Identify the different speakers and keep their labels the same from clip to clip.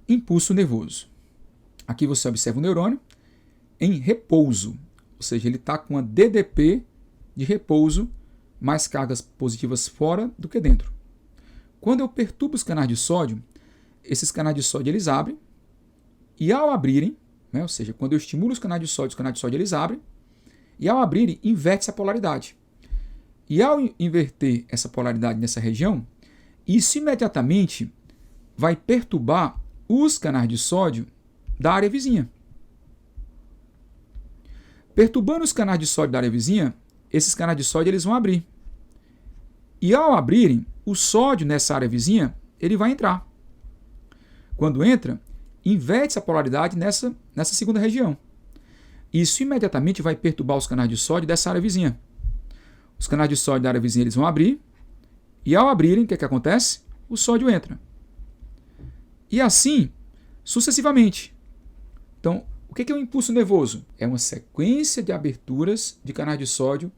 Speaker 1: impulso nervoso. Aqui você observa o neurônio em repouso, ou seja, ele está com uma DDP de repouso, mais cargas positivas fora do que dentro. Quando eu perturbo os canais de sódio, esses canais de sódio eles abrem, e ao abrirem, ou seja, quando eu estimulo os canais de sódio eles abrem, e ao abrirem, inverte essa polaridade. E ao inverter essa polaridade nessa região, isso imediatamente vai perturbar os canais de sódio da área vizinha. Perturbando os canais de sódio da área vizinha, esses canais de sódio eles vão abrir. E ao abrirem, o sódio nessa área vizinha, ele vai entrar. Quando entra, inverte essa polaridade nessa segunda região. Isso imediatamente vai perturbar os canais de sódio dessa área vizinha. Os canais de sódio da área vizinha eles vão abrir, e ao abrirem, o que acontece? O sódio entra. E assim, sucessivamente. Então, o que é um impulso nervoso? É uma sequência de aberturas de canais de sódio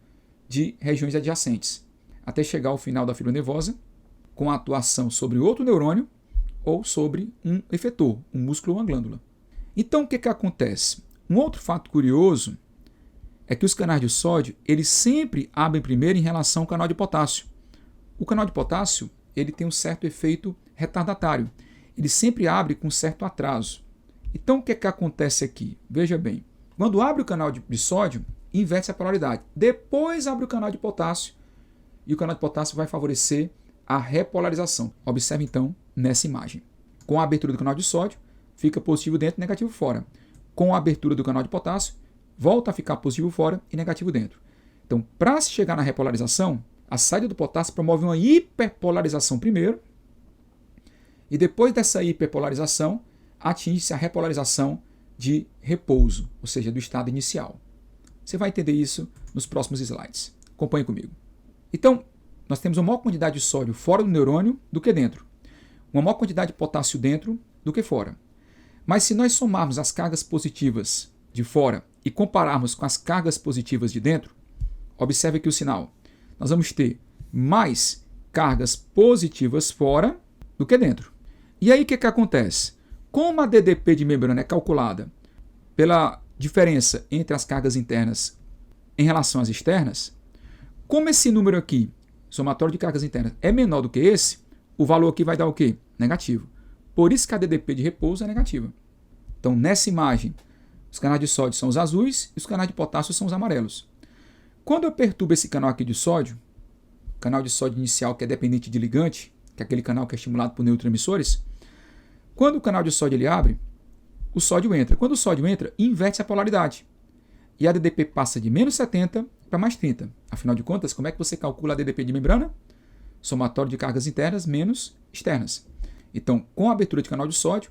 Speaker 1: de regiões adjacentes, até chegar ao final da fibra nervosa, com a atuação sobre outro neurônio ou sobre um efetor, um músculo ou uma glândula. Então, o que acontece? Um outro fato curioso é que os canais de sódio eles sempre abrem primeiro em relação ao canal de potássio. O canal de potássio ele tem um certo efeito retardatário. Ele sempre abre com um certo atraso. Então, o que acontece aqui? Veja bem. Quando abre o canal de sódio, inverte a polaridade. Depois abre o canal de potássio e o canal de potássio vai favorecer a repolarização. Observe, então, nessa imagem. Com a abertura do canal de sódio, fica positivo dentro e negativo fora. Com a abertura do canal de potássio, volta a ficar positivo fora e negativo dentro. Então, para se chegar na repolarização, a saída do potássio promove uma hiperpolarização primeiro, e depois dessa hiperpolarização, atinge-se a repolarização de repouso, ou seja, do estado inicial. Você vai entender isso nos próximos slides. Acompanhe comigo. Então, nós temos uma maior quantidade de sódio fora do neurônio do que dentro. Uma maior quantidade de potássio dentro do que fora. Mas se nós somarmos as cargas positivas de fora e compararmos com as cargas positivas de dentro, observe aqui o sinal. Nós vamos ter mais cargas positivas fora do que dentro. E aí o que acontece? Como a DDP de membrana é calculada pela diferença entre as cargas internas em relação às externas, como esse número aqui, somatório de cargas internas, é menor do que esse, o valor aqui vai dar o quê? Negativo. Por isso que a DDP de repouso é negativa. Então, nessa imagem, os canais de sódio são os azuis e os canais de potássio são os amarelos. Quando eu perturbo esse canal aqui de sódio, canal de sódio inicial que é dependente de ligante, que é aquele canal que é estimulado por neurotransmissores, quando o canal de sódio ele abre, o sódio entra. Quando o sódio entra, inverte a polaridade. E a DDP passa de menos 70 para mais 30. Afinal de contas, como é que você calcula a DDP de membrana? Somatório de cargas internas menos externas. Então, com a abertura de canal de sódio,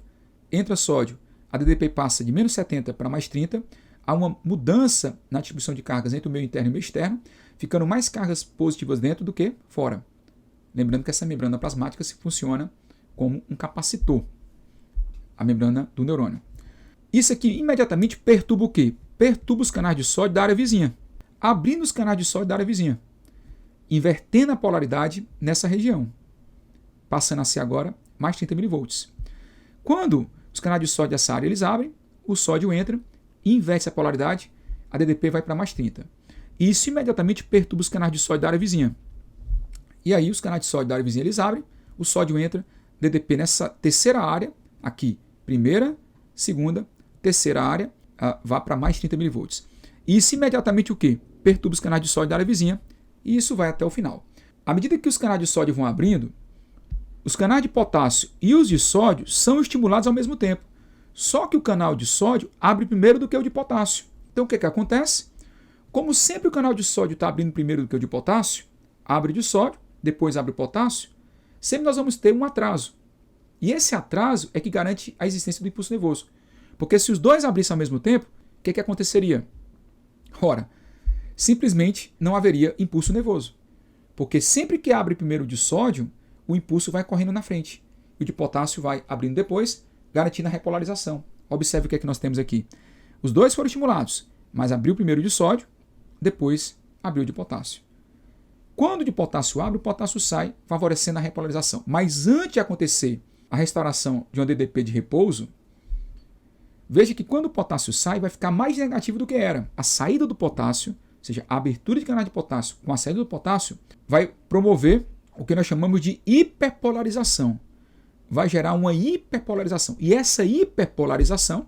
Speaker 1: entra sódio, a DDP passa de menos 70 para mais 30, há uma mudança na distribuição de cargas entre o meio interno e o meio externo, ficando mais cargas positivas dentro do que fora. Lembrando que essa membrana plasmática se funciona como um capacitor, a membrana do neurônio. Isso aqui imediatamente perturba o quê? Perturba os canais de sódio da área vizinha, abrindo os canais de sódio da área vizinha, invertendo a polaridade nessa região, passando a ser agora mais 30 mV. Quando os canais de sódio dessa área eles abrem, o sódio entra, inverte a polaridade, a DDP vai para mais 30. E isso imediatamente perturba os canais de sódio da área vizinha. E aí os canais de sódio da área vizinha eles abrem, o sódio entra, DDP nessa terceira área, aqui, primeira, segunda, terceira área, vai para mais 30 mV. E isso imediatamente o quê? Perturba os canais de sódio da área vizinha, e isso vai até o final. À medida que os canais de sódio vão abrindo, os canais de potássio e os de sódio são estimulados ao mesmo tempo. Só que o canal de sódio abre primeiro do que o de potássio. Então o que acontece? Como sempre o canal de sódio está abrindo primeiro do que o de potássio, abre de sódio, depois abre o potássio, sempre nós vamos ter um atraso. E esse atraso é que garante a existência do impulso nervoso. Porque se os dois abrissem ao mesmo tempo, o que aconteceria? Ora, simplesmente não haveria impulso nervoso. Porque sempre que abre primeiro o de sódio, o impulso vai correndo na frente. E o de potássio vai abrindo depois, garantindo a repolarização. Observe o que é que nós temos aqui. Os dois foram estimulados, mas abriu primeiro o de sódio, depois abriu o de potássio. Quando o de potássio abre, o potássio sai, favorecendo a repolarização. Mas antes de acontecer a restauração de um ADDP de repouso, veja que quando o potássio sai, vai ficar mais negativo do que era. A saída do potássio, ou seja, a abertura de canal de potássio com a saída do potássio, vai promover o que nós chamamos de hiperpolarização. Vai gerar uma hiperpolarização. E essa hiperpolarização,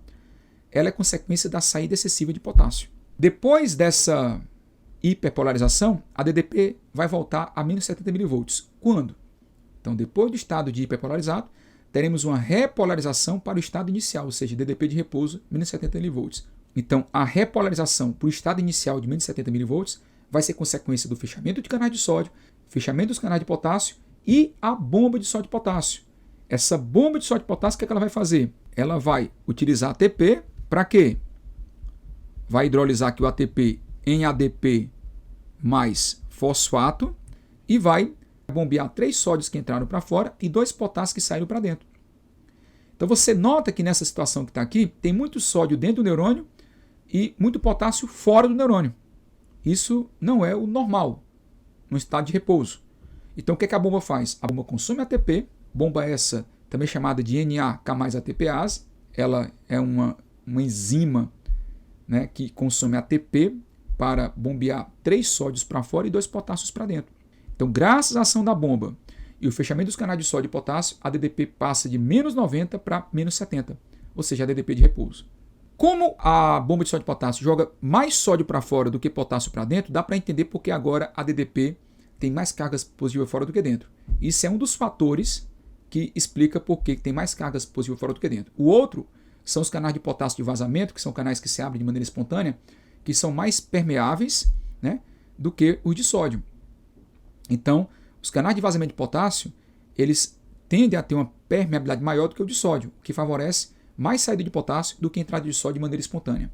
Speaker 1: ela é consequência da saída excessiva de potássio. Depois dessa hiperpolarização, a ADDP vai voltar a menos 70 mV. Quando? Então, depois do estado de hiperpolarizado, teremos uma repolarização para o estado inicial, ou seja, ADDP de repouso, menos 70 mV. Então, a repolarização para o estado inicial de menos 70 mV vai ser consequência do fechamento de canais de sódio, fechamento dos canais de potássio e a bomba de sódio e potássio. Essa bomba de sódio e potássio, o que é que ela vai fazer? Ela vai utilizar ATP para quê? Vai hidrolisar aqui o ATP em ADP mais fosfato e vai bombear 3 sódios que entraram para fora e 2 potássios que saíram para dentro. Então você nota que nessa situação que está aqui, tem muito sódio dentro do neurônio e muito potássio fora do neurônio. Isso não é o normal, no estado de repouso. Então o que a bomba faz? A bomba consome ATP, bomba essa também chamada de NAK+ATPase, ela é uma enzima, né, que consome ATP para bombear 3 sódios para fora e 2 potássios para dentro. Então, graças à ação da bomba e o fechamento dos canais de sódio e potássio, a ADDP passa de menos 90 para menos 70, ou seja, a ADDP de repouso. Como a bomba de sódio e potássio joga mais sódio para fora do que potássio para dentro, dá para entender porque agora a ADDP tem mais cargas positivas fora do que dentro. Isso é um dos fatores que explica por que tem mais cargas positivas fora do que dentro. O outro são os canais de potássio de vazamento, que são canais que se abrem de maneira espontânea, que são mais permeáveis, né, do que os de sódio. Então, os canais de vazamento de potássio, eles tendem a ter uma permeabilidade maior do que o de sódio, o que favorece mais saída de potássio do que entrada de sódio de maneira espontânea.